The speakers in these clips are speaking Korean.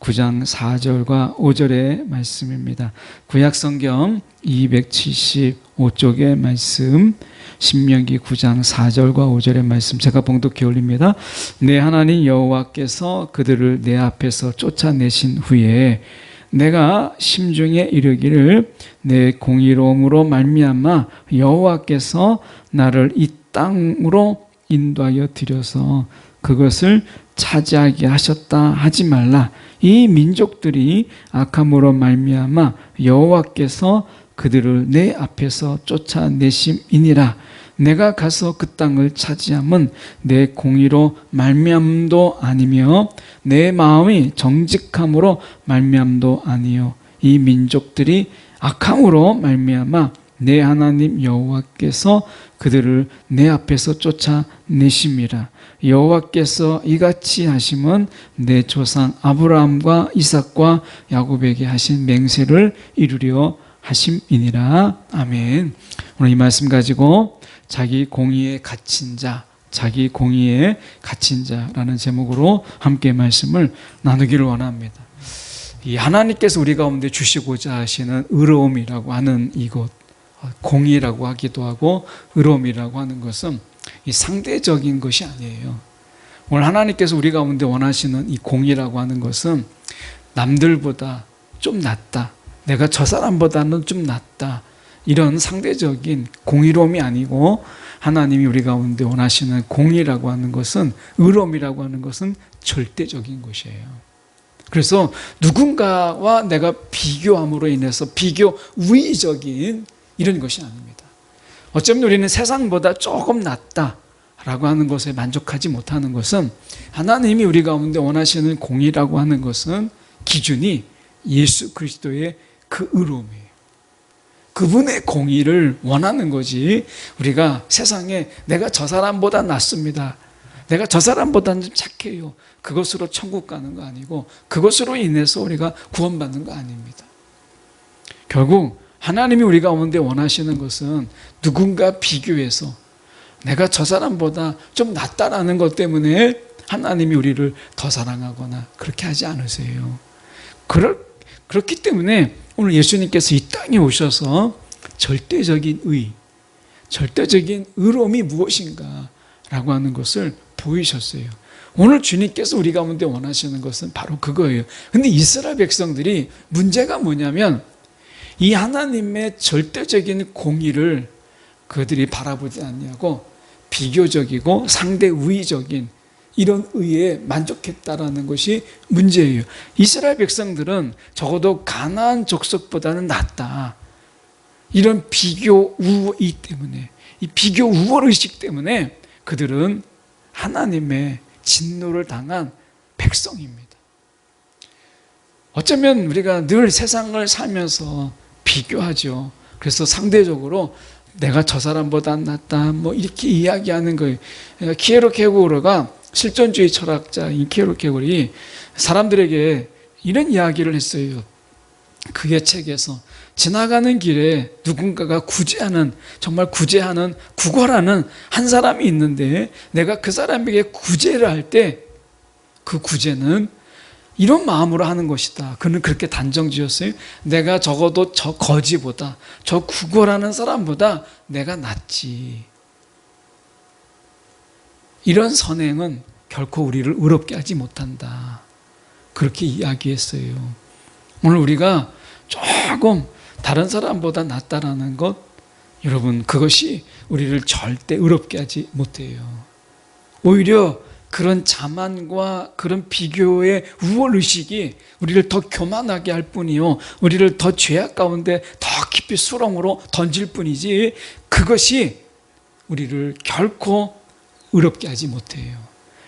9장 4절과 5절의 말씀입니다. 구약성경 275쪽의 말씀, 신명기 9장 4절과 5절의 말씀 제가 봉독해 올립니다. 내 하나님 여호와께서 그들을 내 앞에서 쫓아내신 후에 내가 심중에 이르기를 내 공의로움으로 말미암아 여호와께서 나를 이 땅으로 인도하여 들여서 그것을 차지하게 하셨다 하지 말라. 이 민족들이 악함으로 말미암아 여호와께서 그들을 내 앞에서 쫓아내심이니라. 내가 가서 그 땅을 차지함은 내 공의로 말미암도 아니며 내 마음이 정직함으로 말미암도 아니요 이 민족들이 악함으로 말미암아 내 하나님 여호와께서 그들을 내 앞에서 쫓아내심이라. 여호와께서 이같이 하심은 내 조상 아브라함과 이삭과 야곱에게 하신 맹세를 이루려 하심이니라. 아멘. 오늘 이 말씀 가지고 자기 공의에 갇힌 자, 자기 공의에 갇힌 자라는 제목으로 함께 말씀을 나누기를 원합니다. 이 하나님께서 우리 가운데 주시고자 하시는 의로움이라고 하는 이것, 공의라고 하기도 하고 의로움이라고 하는 것은 이 상대적인 것이 아니에요. 오늘 하나님께서 우리 가운데 원하시는 이 공의라고 하는 것은 남들보다 좀 낫다, 내가 저 사람보다는 좀 낫다, 이런 상대적인 공의로움이 아니고 하나님이 우리 가운데 원하시는 공의라고 하는 것은, 의로움이라고 하는 것은 절대적인 것이에요. 그래서 누군가와 내가 비교함으로 인해서 비교 우위적인 이런 것이 아닙니다. 어쩌면 우리는 세상보다 조금 낫다라고 하는 것에 만족하지 못하는 것은, 하나님이 우리 가운데 원하시는 공의라고 하는 것은 기준이 예수 그리스도의 그 의로움이에요. 그분의 공의를 원하는 거지, 우리가 세상에 내가 저 사람보다 낫습니다, 내가 저 사람보다는 좀 착해요, 그것으로 천국 가는 거 아니고 그것으로 인해서 우리가 구원받는 거 아닙니다. 결국 하나님이 우리 가운데 원하시는 것은 누군가 비교해서 내가 저 사람보다 좀 낫다라는 것 때문에 하나님이 우리를 더 사랑하거나 그렇게 하지 않으세요. 그렇기 때문에 오늘 예수님께서 이 땅에 오셔서 절대적인 의, 절대적인 의로움이 무엇인가 라고 하는 것을 보이셨어요. 오늘 주님께서 우리 가운데 원하시는 것은 바로 그거예요. 근데 이스라엘 백성들이 문제가 뭐냐면 이 하나님의 절대적인 공의를 그들이 바라보지 않냐고 비교적이고 상대우위적인 이런 의에 만족했다라는 것이 문제예요. 이스라엘 백성들은 적어도 가나안 족속보다는 낫다, 이런 비교 우위 때문에, 이 비교 우월의식 때문에 그들은 하나님의 진노를 당한 백성입니다. 어쩌면 우리가 늘 세상을 살면서 비교하죠. 그래서 상대적으로 내가 저 사람보다 낫다 뭐 이렇게 이야기하는 거예요. 키에로케고르가, 실존주의 철학자인 키에로케고르이 사람들에게 이런 이야기를 했어요. 그의 책에서 지나가는 길에 누군가가 구제하는, 정말 구제하는, 구걸하는 한 사람이 있는데 내가 그 사람에게 구제를 할 때 그 구제는 이런 마음으로 하는 것이다. 그는 그렇게 단정 지었어요. 내가 적어도 저 거지보다, 저 구걸하는 사람보다 내가 낫지. 이런 선행은 결코 우리를 의롭게 하지 못한다. 그렇게 이야기했어요. 오늘 우리가 조금 다른 사람보다 낫다라는 것, 여러분, 그것이 우리를 절대 의롭게 하지 못해요. 오히려 그런 자만과 그런 비교의 우월의식이 우리를 더 교만하게 할 뿐이요, 우리를 더 죄악 가운데 더 깊이 수렁으로 던질 뿐이지, 그것이 우리를 결코 의롭게 하지 못해요.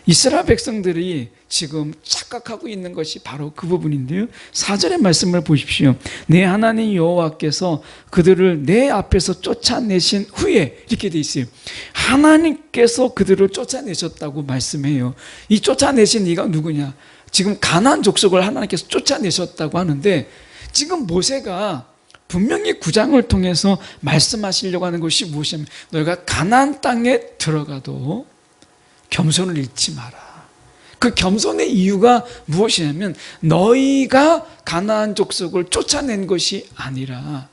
이스라엘 백성들이 지금 착각하고 있는 것이 바로 그 부분인데요, 4절의 말씀을 보십시오. 내 하나님 여호와께서 그들을 내 앞에서 쫓아내신 후에, 이렇게 돼 있어요. 하나님께서 그들을 쫓아내셨다고 말씀해요. 이 쫓아내신 이가 누구냐? 지금 가나안 족속을 하나님께서 쫓아내셨다고 하는데, 지금 모세가 분명히 9장을 통해서 말씀하시려고 하는 것이 무엇이냐면, 너희가 가나안 땅에 들어가도 겸손을 잃지 마라. 그 겸손의 이유가 무엇이냐면 너희가 가나안 족속을 쫓아낸 것이 아니라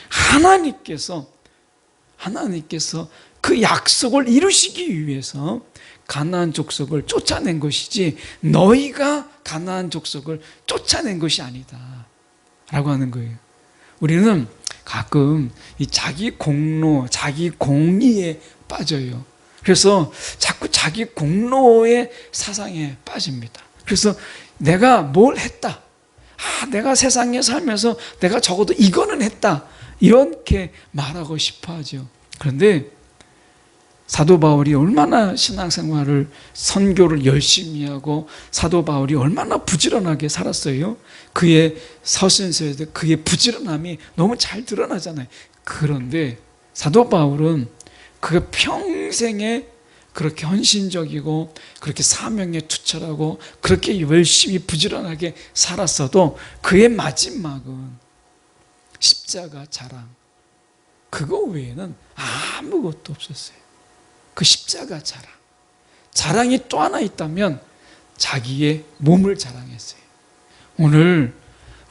하나님께서 그 약속을 이루시기 위해서 가나안 족속을 쫓아낸 것이지 너희가 가나안 족속을 쫓아낸 것이 아니다 라고 하는 거예요. 우리는 가끔 이 자기 공로, 자기 공의에 빠져요. 그래서 자꾸 자기 공로의 사상에 빠집니다. 그래서 내가 뭘 했다, 내가 세상에 살면서 내가 적어도 이거는 했다, 이렇게 말하고 싶어 하죠. 그런데 사도 바울이 얼마나 신앙생활을, 선교를 열심히 하고 사도 바울이 얼마나 부지런하게 살았어요. 그의 서신서에도 그의 부지런함이 너무 잘 드러나잖아요. 그런데 사도 바울은 그 평생에 그렇게 헌신적이고 그렇게 사명에 투철하고 그렇게 열심히 부지런하게 살았어도 그의 마지막은 십자가 자랑, 그거 외에는 아무것도 없었어요. 그 십자가 자랑이 또 하나 있다면 자기의 몸을 자랑했어요. 오늘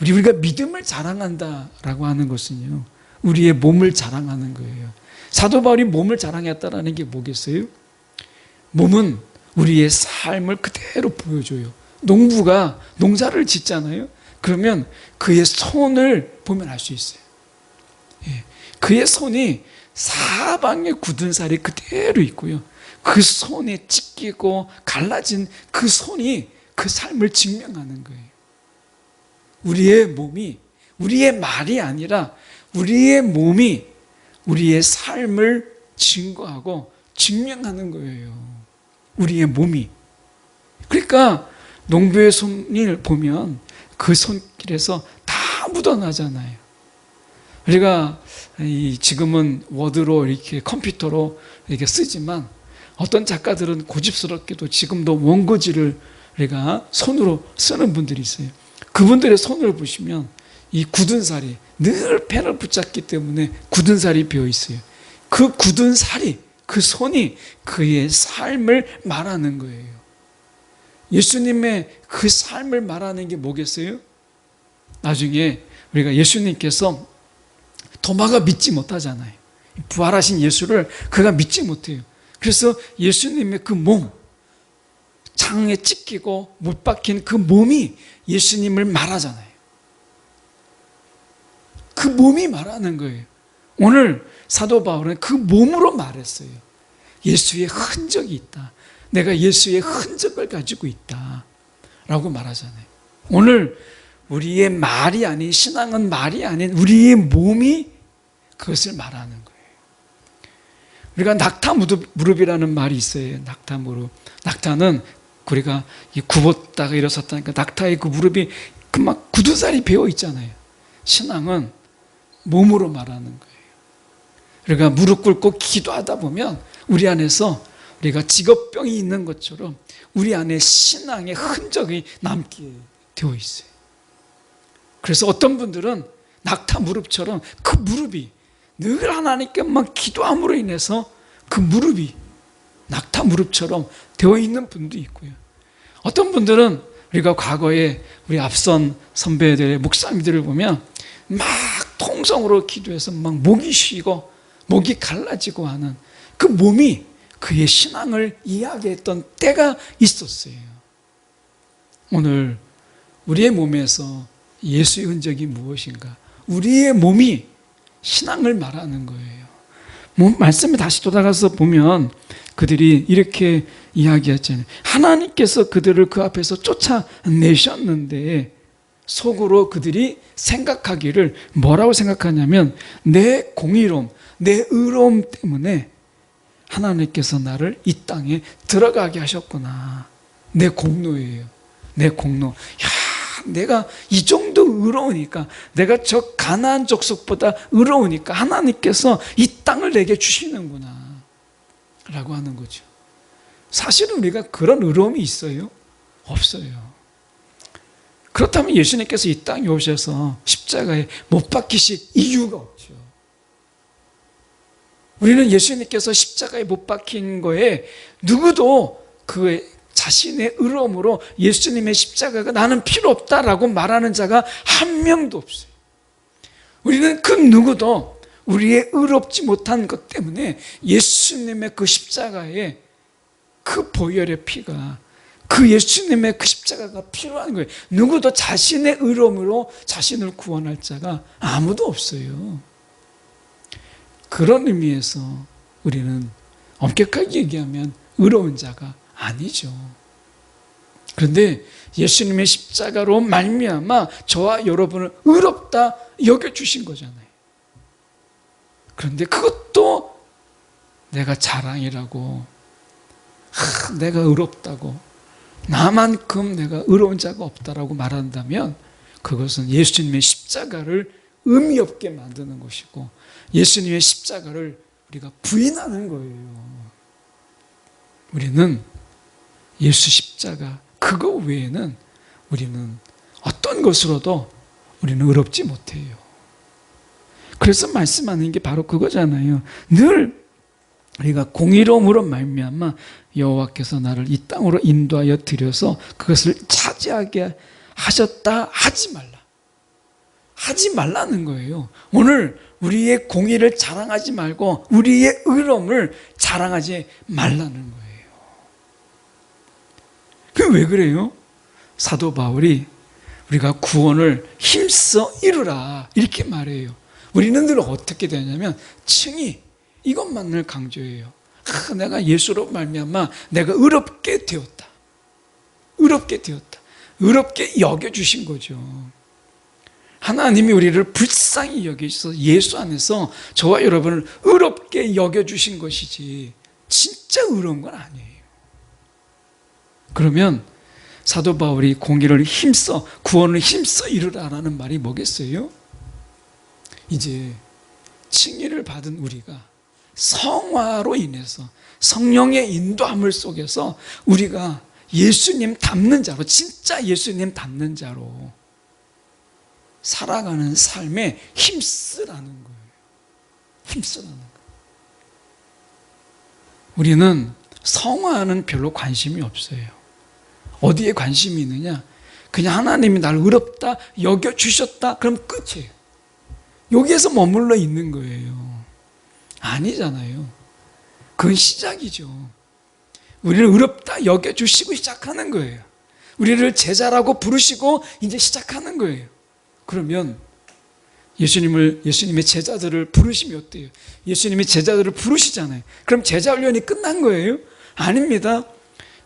우리가 믿음을 자랑한다라고 하는 것은요, 우리의 몸을 자랑하는 거예요. 사도 바울이 몸을 자랑했다라는 게 뭐겠어요? 몸은 우리의 삶을 그대로 보여줘요. 농부가 농사를 짓잖아요. 그러면 그의 손을 보면 알 수 있어요. 그의 손이 사방에 굳은 살이 그대로 있고요, 그 손에 찢기고 갈라진 그 손이 그 삶을 증명하는 거예요. 우리의 몸이, 우리의 말이 아니라 우리의 몸이 우리의 삶을 증거하고 증명하는 거예요. 우리의 몸이. 그러니까 농부의 손을 보면 그 손길에서 다 묻어나잖아요. 우리가 지금은 워드로 이렇게 컴퓨터로 이렇게 쓰지만 어떤 작가들은 고집스럽게도 지금도 원고지를 우리가 손으로 쓰는 분들이 있어요. 그분들의 손을 보시면 이 굳은 살이, 늘 펜을 붙잡기 때문에 굳은 살이 비어 있어요. 그 굳은 살이, 그 손이 그의 삶을 말하는 거예요. 예수님의 그 삶을 말하는 게 뭐겠어요? 나중에 우리가 예수님께서, 도마가 믿지 못하잖아요. 부활하신 예수를 그가 믿지 못해요. 그래서 예수님의 그 몸, 창에 찢기고 못 박힌 그 몸이 예수님을 말하잖아요. 그 몸이 말하는 거예요. 오늘 사도 바울은 그 몸으로 말했어요. 예수의 흔적이 있다. 내가 예수의 흔적을 가지고 있다 라고 말하잖아요. 오늘 우리의 말이 아닌, 신앙은 말이 아닌 우리의 몸이 그것을 말하는 거예요. 우리가 낙타 무릎이라는 말이 있어요. 낙타 무릎. 낙타는 우리가 굽었다가 일어섰다니까 낙타의 그 무릎이 그 막 굳은 살이 배어 있잖아요. 신앙은 몸으로 말하는 거예요. 우리가 무릎 꿇고 기도하다 보면 우리 안에서 우리가 직업병이 있는 것처럼 우리 안에 신앙의 흔적이 남게 되어 있어요. 그래서 어떤 분들은 낙타 무릎처럼 그 무릎이 늘 하나님께만 기도함으로 인해서 그 무릎이 낙타 무릎처럼 되어 있는 분도 있고요. 어떤 분들은 우리가 과거에 우리 앞선 선배들의 목사님들을 보면 막 통성으로 기도해서 막 목이 쉬고 목이 갈라지고 하는 그 몸이 그의 신앙을 이야기했던 때가 있었어요. 오늘 우리의 몸에서 예수의 흔적이 무엇인가? 우리의 몸이 신앙을 말하는 거예요. 말씀에 다시 돌아가서 보면 그들이 이렇게 이야기했잖아요. 하나님께서 그들을 그 앞에서 쫓아내셨는데 속으로 그들이 생각하기를 뭐라고 생각하냐면 내 공의로움, 내 의로움 때문에 하나님께서 나를 이 땅에 들어가게 하셨구나. 내 공로예요. 내 공로. 야, 내가 이 정도 의로우니까, 내가 저 가나안 족속보다 의로우니까 하나님께서 이 땅을 내게 주시는구나 라고 하는 거죠. 사실은 우리가 그런 의로움이 있어요? 없어요. 그렇다면 예수님께서 이 땅에 오셔서 십자가에 못 박히실 이유가 없죠. 우리는 예수님께서 십자가에 못 박힌 거에 누구도 그 자신의 의로움으로 예수님의 십자가가 나는 필요 없다라고 말하는 자가 한 명도 없어요. 우리는 그 누구도 우리의 의롭지 못한 것 때문에 예수님의 그 십자가에 그 보혈의 피가, 그 예수님의 그 십자가가 필요한 거예요. 누구도 자신의 의로움으로 자신을 구원할 자가 아무도 없어요. 그런 의미에서 우리는 엄격하게 얘기하면 의로운 자가 아니죠. 그런데 예수님의 십자가로 말미암아 저와 여러분을 의롭다 여겨주신 거잖아요. 그런데 그것도 내가 자랑이라고, 내가 의롭다고, 나만큼 내가 의로운 자가 없다라고 말한다면 그것은 예수님의 십자가를 의미 없게 만드는 것이고 예수님의 십자가를 우리가 부인하는 거예요. 우리는 예수 십자가 그거 외에는 우리는 어떤 것으로도 우리는 의롭지 못해요. 그래서 말씀하는 게 바로 그거잖아요. 늘 우리가 공의로움으로 말미암아 여호와께서 나를 이 땅으로 인도하여 들여서 그것을 차지하게 하셨다 하지 말라. 하지 말라는 거예요. 오늘 우리의 공의를 자랑하지 말고 우리의 의로움을 자랑하지 말라는 거예요. 그게 왜 그래요? 사도 바울이 우리가 구원을 힘써 이루라 이렇게 말해요. 우리는 늘 어떻게 되냐면 칭의 이것만 늘 강조해요. 내가 예수로 말미암아 내가 의롭게 되었다. 의롭게 되었다. 의롭게 여겨주신 거죠. 하나님이 우리를 불쌍히 여기셔서 예수 안에서 저와 여러분을 의롭게 여겨주신 것이지 진짜 의로운 건 아니에요. 그러면 사도 바울이 공의를 힘써 구원을 힘써 이루라라는 말이 뭐겠어요? 이제 칭의를 받은 우리가 성화로 인해서 성령의 인도함을 속에서 우리가 예수님 닮는 자로, 진짜 예수님 닮는 자로 살아가는 삶에 힘쓰라는 거예요. 힘쓰라는 거예요. 우리는 성화는 별로 관심이 없어요. 어디에 관심이 있느냐? 그냥 하나님이 나를 의롭다 여겨주셨다 그럼 끝이에요. 여기에서 머물러 있는 거예요. 아니잖아요. 그건 시작이죠. 우리를 의롭다 여겨주시고 시작하는 거예요. 우리를 제자라고 부르시고 이제 시작하는 거예요. 그러면 예수님의 제자들을 부르시면 어때요? 예수님이 제자들을 부르시잖아요. 그럼 제자 훈련이 끝난 거예요? 아닙니다.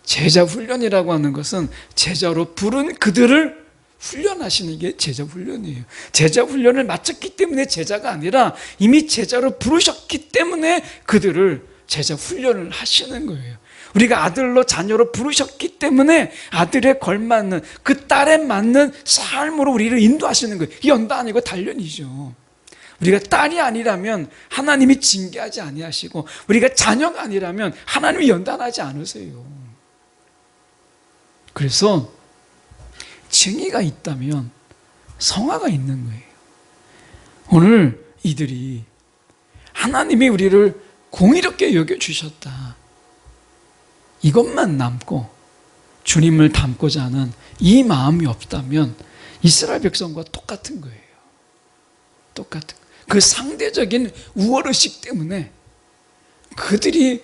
제자 훈련이라고 하는 것은 제자로 부른 그들을 훈련하시는 게 제자 훈련이에요. 제자 훈련을 마쳤기 때문에 제자가 아니라 이미 제자로 부르셨기 때문에 그들을 제자 훈련을 하시는 거예요. 우리가 아들로 자녀로 부르셨기 때문에 아들에 걸맞는 그 딸에 맞는 삶으로 우리를 인도하시는 거예요. 연다 아니고 단련이죠. 우리가 딸이 아니라면 하나님이 징계하지 아니하시고 우리가 자녀가 아니라면 하나님이 연단하지 않으세요. 그래서 칭의가 있다면 성화가 있는 거예요. 오늘 이들이 하나님이 우리를 공의롭게 여겨주셨다. 이것만 남고 주님을 닮고자 하는 이 마음이 없다면 이스라엘 백성과 똑같은 거예요. 똑같은 거예요. 그 상대적인 우월의식 때문에 그들이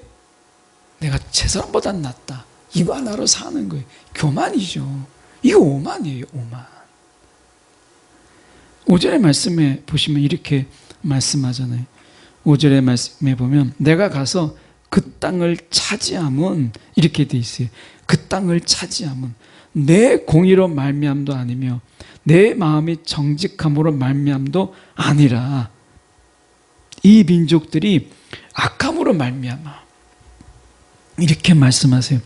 내가 제 사람보다 낫다. 이거 하나로 사는 거예요. 교만이죠. 이거 오만이에요. 오만. 5절의 말씀에 보시면 이렇게 말씀하잖아요. 5절의 말씀에 보면 내가 가서 그 땅을 차지함은 이렇게 돼 있어요. 그 땅을 차지함은 내 공의로 말미암도 아니며 내 마음이 정직함으로 말미암도 아니라 이 민족들이 악함으로 말미암아. 이렇게 말씀하세요.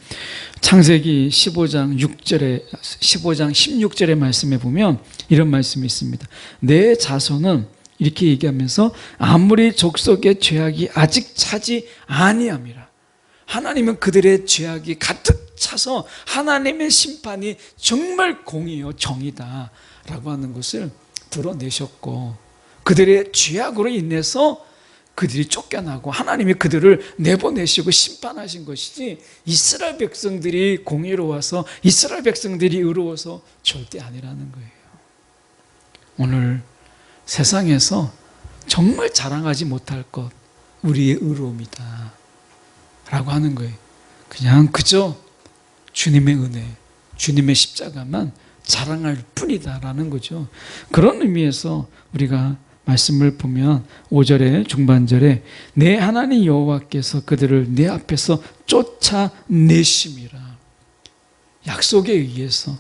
창세기 15장 16절의 말씀에 보면 이런 말씀이 있습니다. 내 자손은 이렇게 얘기하면서 아무리 족속의 죄악이 아직 차지 아니함이라. 하나님은 그들의 죄악이 가득 차서 하나님의 심판이 정말 공의요 정의다 라고 하는 것을 드러내셨고 그들의 죄악으로 인해서 그들이 쫓겨나고 하나님이 그들을 내보내시고 심판하신 것이지 이스라엘 백성들이 공의로워서 이스라엘 백성들이 의로워서 절대 아니라는 거예요. 오늘 세상에서 정말 자랑하지 못할 것 우리의 의로움이다 라고 하는 거예요. 그냥 그저 주님의 은혜, 주님의 십자가만 자랑할 뿐이다 라는 거죠. 그런 의미에서 우리가 말씀을 보면 5절의 중반절에 내 하나님 여호와께서 그들을 내 앞에서 쫓아내심이라. 약속에 의해서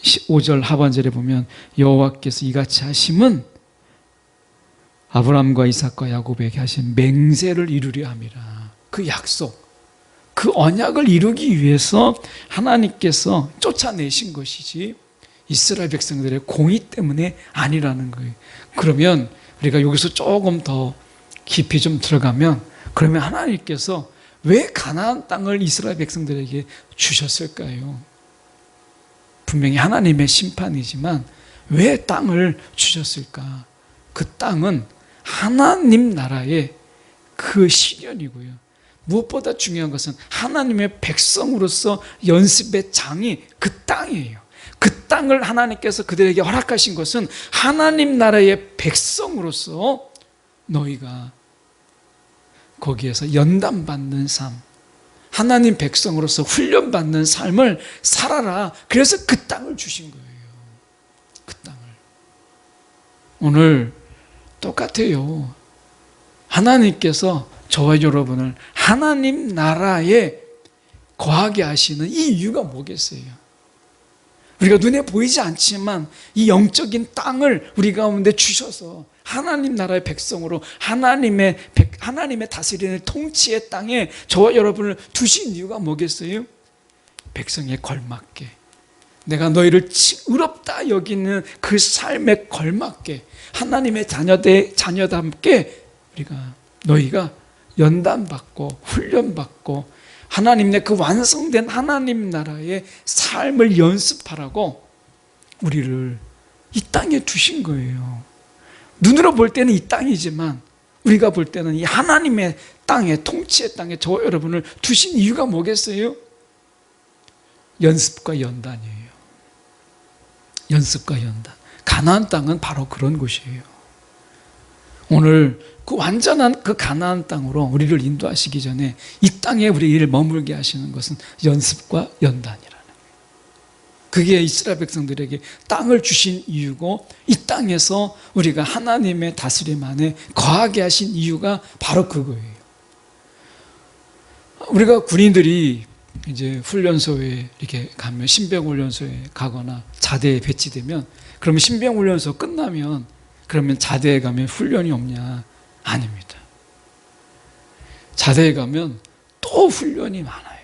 5절 하반절에 보면 여호와께서 이같이 하심은 아브라함과 이삭과 야곱에게 하신 맹세를 이루려 함이라. 그 약속, 그 언약을 이루기 위해서 하나님께서 쫓아내신 것이지 이스라엘 백성들의 공의 때문에 아니라는 거예요. 그러면 우리가 여기서 조금 더 깊이 좀 들어가면 그러면 하나님께서 왜 가나안 땅을 이스라엘 백성들에게 주셨을까요? 분명히 하나님의 심판이지만 왜 땅을 주셨을까? 그 땅은 하나님 나라의 그 시련이고요. 무엇보다 중요한 것은 하나님의 백성으로서 연습의 장이 그 땅이에요. 그 땅을 하나님께서 그들에게 허락하신 것은 하나님 나라의 백성으로서 너희가 거기에서 연단받는 삶, 하나님 백성으로서 훈련받는 삶을 살아라. 그래서 그 땅을 주신 거예요. 그 땅을. 오늘 똑같아요. 하나님께서 저와 여러분을 하나님 나라에 거하게 하시는 이 이유가 뭐겠어요? 우리가 눈에 보이지 않지만 이 영적인 땅을 우리 가운데 주셔서 하나님 나라의 백성으로 하나님의 다스리는 통치의 땅에 저와 여러분을 두신 이유가 뭐겠어요? 백성에 걸맞게, 내가 너희를 의롭다 여기는 그 삶에 걸맞게 하나님의 자녀답게 너희가 연단받고 훈련받고 하나님의 그 완성된 하나님 나라의 삶을 연습하라고 우리를 이 땅에 두신 거예요. 눈으로 볼 때는 이 땅이지만 우리가 볼 때는 이 하나님의 땅에, 통치의 땅에 저와 여러분을 두신 이유가 뭐겠어요? 연습과 연단이에요. 연습과 연단. 가나안 땅은 바로 그런 곳이에요. 오늘 그 완전한 그 가나안 땅으로 우리를 인도하시기 전에 이 땅에 우리를 머물게 하시는 것은 연습과 연단이라는 거예요. 그게 이스라엘 백성들에게 땅을 주신 이유고 이 땅에서 우리가 하나님의 다스림 안에 거하게 하신 이유가 바로 그거예요. 우리가 군인들이 이제 훈련소에 이렇게 가면 신병훈련소에 가거나 자대에 배치되면 그러면 신병훈련소 끝나면 그러면 자대에 가면 훈련이 없냐? 아닙니다. 자대에 가면 또 훈련이 많아요.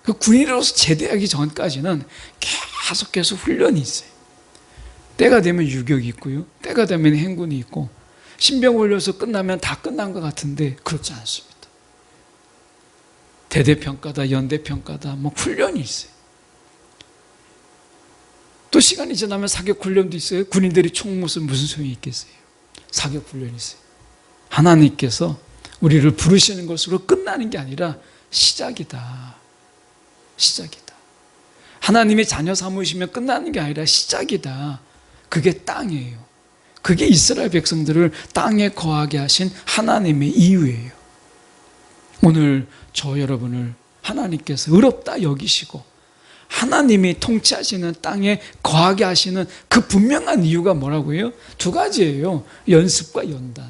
그 군인으로서 제대하기 전까지는 계속해서 훈련이 있어요. 때가 되면 유격이 있고요. 때가 되면 행군이 있고 신병훈련소 끝나면 다 끝난 것 같은데 그렇지 않습니다. 대대평가다, 연대평가다, 뭐 훈련이 있어요. 또 시간이 지나면 사격훈련도 있어요. 군인들이 총 무슨 소용이 있겠어요. 사격훈련이 있어요. 하나님께서 우리를 부르시는 것으로 끝나는 게 아니라 시작이다. 시작이다. 하나님의 자녀 삼으시면 끝나는 게 아니라 시작이다. 그게 땅이에요. 그게 이스라엘 백성들을 땅에 거하게 하신 하나님의 이유예요. 오늘 저 여러분을 하나님께서 의롭다 여기시고 하나님이 통치하시는 땅에 거하게 하시는 그 분명한 이유가 뭐라고요? 두 가지예요. 연습과 연단.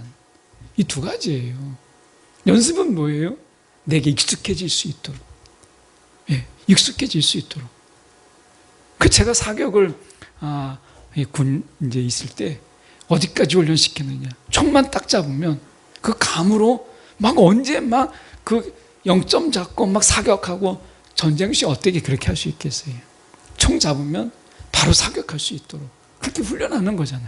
이 두 가지예요. 연습은 뭐예요? 내게 익숙해질 수 있도록. 예, 익숙해질 수 있도록. 제가 사격을 군 이제 있을 때 어디까지 훈련시키느냐? 총만 딱 잡으면 그 감으로 막 언제 막 그 0점 잡고 막 사격하고 전쟁 시 어떻게 그렇게 할 수 있겠어요? 총 잡으면 바로 사격할 수 있도록 그렇게 훈련하는 거잖아요.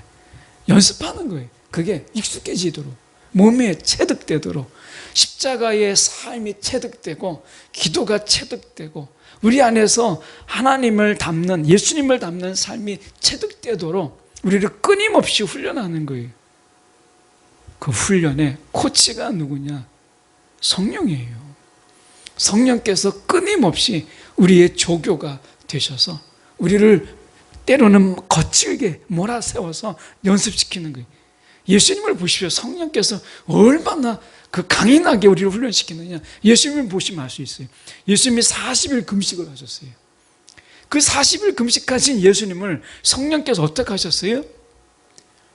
연습하는 거예요. 그게 익숙해지도록, 몸에 체득되도록, 십자가의 삶이 체득되고 기도가 체득되고 우리 안에서 하나님을 담는, 예수님을 담는 삶이 체득되도록 우리를 끊임없이 훈련하는 거예요. 그 훈련의 코치가 누구냐? 성령이에요. 성령께서 끊임없이 우리의 조교가 되셔서 우리를 때로는 거칠게 몰아세워서 연습시키는 거예요. 예수님을 보십시오. 성령께서 얼마나 그 강인하게 우리를 훈련시키느냐. 예수님을 보시면 알 수 있어요. 예수님이 40일 금식을 하셨어요. 그 40일 금식하신 예수님을 성령께서 어떻게 하셨어요?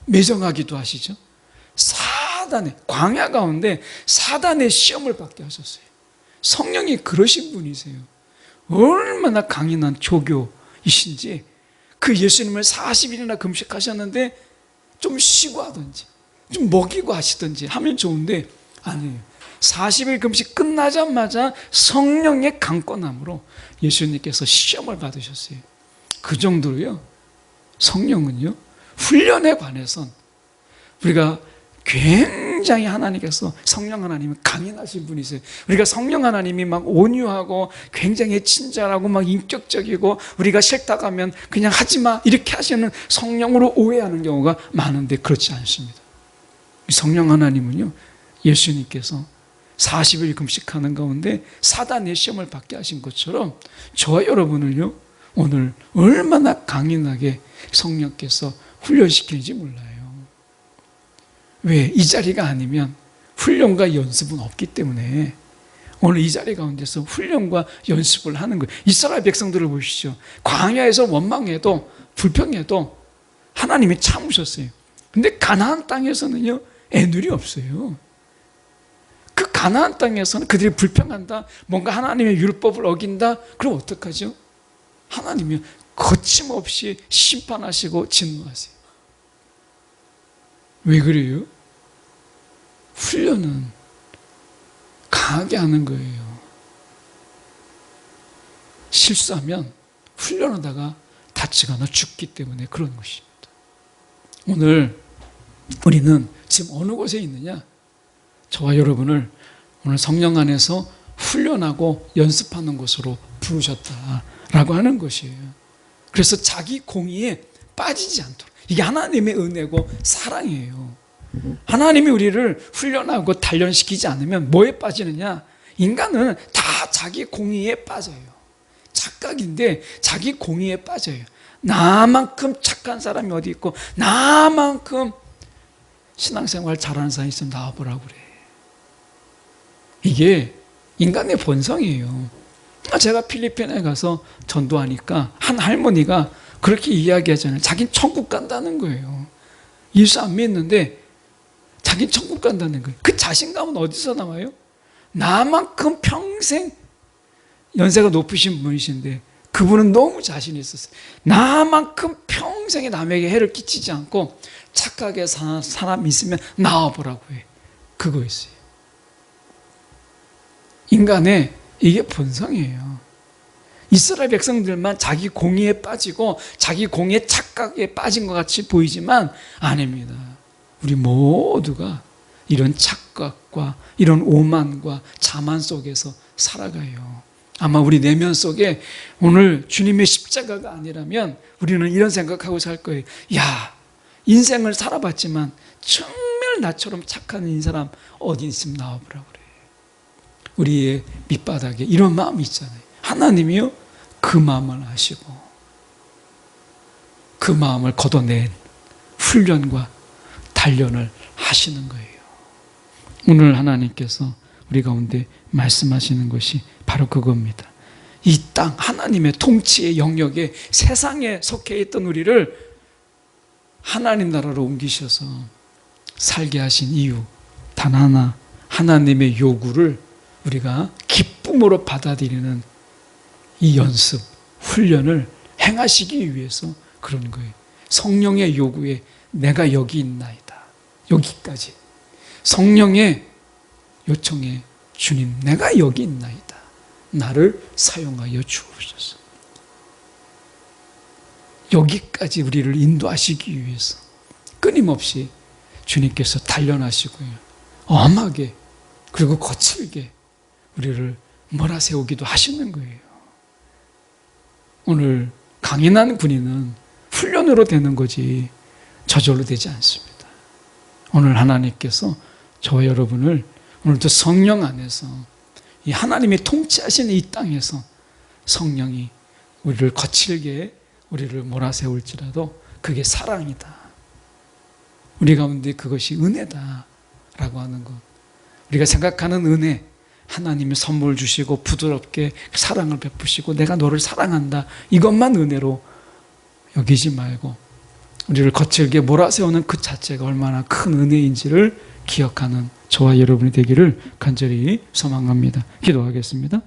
매정하기도 하시죠. 사단의 광야 가운데 사단의 시험을 받게 하셨어요. 성령이 그러신 분이세요. 얼마나 강인한 조교이신지 그 예수님을 40일이나 금식하셨는데 좀 쉬고 하든지 좀 먹이고 하시든지 하면 좋은데 아니에요. 40일 금식 끝나자마자 성령의 강권함으로 예수님께서 시험을 받으셨어요. 그 정도로요. 성령은요, 훈련에 관해선 우리가 굉장히 하나님께서 성령 하나님은 강인하신 분이세요. 우리가 성령 하나님이 막 온유하고 굉장히 친절하고 막 인격적이고 우리가 싫다 하면 그냥 하지마 이렇게 하시는 성령으로 오해하는 경우가 많은데 그렇지 않습니다. 성령 하나님은요, 예수님께서 40일 금식하는 가운데 사단의 시험을 받게 하신 것처럼 저와 여러분을요, 오늘 얼마나 강인하게 성령께서 훈련시키는지 몰라요. 왜? 이 자리가 아니면 훈련과 연습은 없기 때문에 오늘 이 자리 가운데서 훈련과 연습을 하는 거예요. 이스라엘 백성들을 보시죠. 광야에서 원망해도 불평해도 하나님이 참으셨어요. 근데 가나안 땅에서는요, 애누리 없어요. 그 가나안 땅에서는 그들이 불평한다, 뭔가 하나님의 율법을 어긴다, 그럼 어떡하죠? 하나님이 거침없이 심판하시고 진노하세요. 왜 그래요? 훈련은 강하게 하는 거예요. 실수하면 훈련하다가 다치거나 죽기 때문에 그런 것입니다. 오늘 우리는 지금 어느 곳에 있느냐? 저와 여러분을 오늘 성령 안에서 훈련하고 연습하는 곳으로 부르셨다라고 하는 것이에요. 그래서 자기 공의에 빠지지 않도록. 이게 하나님의 은혜고 사랑이에요. 하나님이 우리를 훈련하고 단련시키지 않으면 뭐에 빠지느냐? 인간은 다 자기 공의에 빠져요. 착각인데 자기 공의에 빠져요. 나만큼 착한 사람이 어디 있고 나만큼 신앙생활 잘하는 사람이 있으면 나와보라고 그래. 이게 인간의 본성이에요. 제가 필리핀에 가서 전도하니까 한 할머니가 그렇게 이야기하잖아요. 자기는 천국 간다는 거예요. 예수 안 믿는데 자기는 천국 간다는 거예요. 그 자신감은 어디서 나와요? 나만큼 평생 연세가 높으신 분이신데 그분은 너무 자신 있었어요. 나만큼 평생에 남에게 해를 끼치지 않고 착하게 사는 사람이 있으면 나와보라고 해. 그거였어요. 인간의 이게 본성이에요. 이스라엘 백성들만 자기 공의에 빠지고 자기 공의의 착각에 빠진 것 같이 보이지만 아닙니다. 우리 모두가 이런 착각과 이런 오만과 자만 속에서 살아가요. 아마 우리 내면 속에 오늘 주님의 십자가가 아니라면 우리는 이런 생각하고 살 거예요. 야, 인생을 살아봤지만 정말 나처럼 착한 이 사람 어디 있으면 나와보라고 그래. 우리의 밑바닥에 이런 마음이 있잖아요. 하나님이요, 그 마음을 아시고 그 마음을 걷어낸 훈련과 단련을 하시는 거예요. 오늘 하나님께서 우리 가운데 말씀하시는 것이 바로 그겁니다. 이 땅 하나님의 통치의 영역에 세상에 속해 있던 우리를 하나님 나라로 옮기셔서 살게 하신 이유 단 하나, 하나님의 요구를 우리가 기쁨으로 받아들이는 이 연습, 훈련을 행하시기 위해서 그런 거예요. 성령의 요구에 내가 여기 있나이다. 여기까지. 성령의 요청에 주님, 내가 여기 있나이다. 나를 사용하여 주옵소서. 여기까지 우리를 인도하시기 위해서 끊임없이 주님께서 단련하시고요. 엄하게 그리고 거칠게 우리를 몰아세우기도 하시는 거예요. 오늘 강인한 군인은 훈련으로 되는 거지 저절로 되지 않습니다. 오늘 하나님께서 저와 여러분을 오늘도 성령 안에서 이 하나님이 통치하시는 이 땅에서 성령이 우리를 거칠게 우리를 몰아세울지라도 그게 사랑이다. 우리 가운데 그것이 은혜다 라고 하는 것. 우리가 생각하는 은혜, 하나님이 선물 주시고 부드럽게 사랑을 베푸시고 내가 너를 사랑한다, 이것만 은혜로 여기지 말고 우리를 거칠게 몰아세우는 그 자체가 얼마나 큰 은혜인지를 기억하는 저와 여러분이 되기를 간절히 소망합니다. 기도하겠습니다.